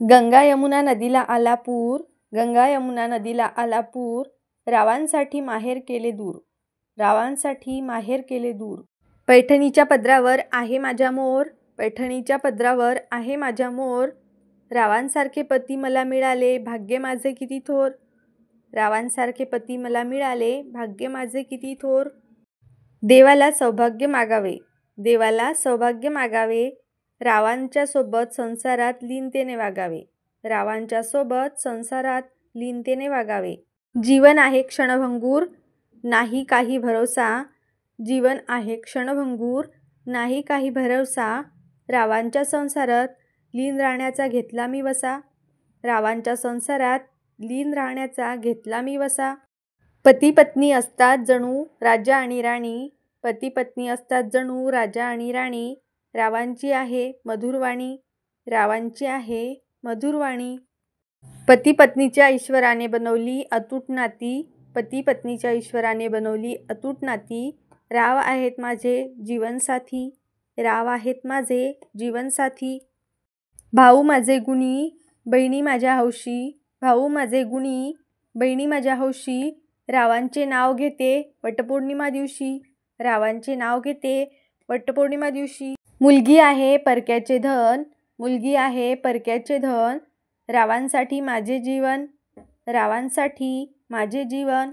गंगा यमुना नदीला आला पूर, गंगा यमुना नदीला आला पूर, रावांसाठी माहेर केले दूर, रावांसाठी माहेर केले दूर. पैठणीच्या पदरावर आहे माझ्या मोर, पैठणीच्या पदरावर आहे माझ्या मोर, रावांसारखे पती मला मिळाले, भाग्य माझे किती थोर, रावांसारखे पती मला मिळाले, भाग्य माझे किती थोर. देवाला सौभाग्य मागावे, देवाला सौभाग्य मागावे, रावांच्या सोबत संसारात लीनतेने वागावे, रावांच्या सोबत संसारात लीनतेने वागावे. जीवन आहे क्षणभंगूर, नाही काही भरोसा, जीवन आहे क्षणभंगूर, नाही काही भरवसा, रावांच्या संसारात लीन राहण्याचा घेतला मी वसा, रावांच्या संसारात लीन राहण्याचा घेतला मी वसा. पती पत्नी असतात जणू राजा आणि राणी, पती पत्नी असतात जणू राजा आणि राणी, रावांची आहे मधुरवाणी, रावांची आहे मधुरवाणी. पती पत्नीच्या ईश्वराने बनवली अतूट नाती, पती पत्नीच्या ईश्वराने बनवली अतूट नाती, राव आहेत माझे जीवनसाथी, राव आहेत माझे जीवनसाथी. भाऊ माझे गुणी, बहिणी माझ्या हौशी, भाऊ माझे गुणी, बहिणी माझ्या हौशी, रावांचे नाव घेते वटपौर्णिमा दिवशी, रावांचे नाव घेते वटपौर्णिमा दिवशी. मुलगी आहे परक्याचे धन, मुलगी आहे परक्याचे धन, रावांसाठी माझे जीवन, रावांसाठी माझे जीवन.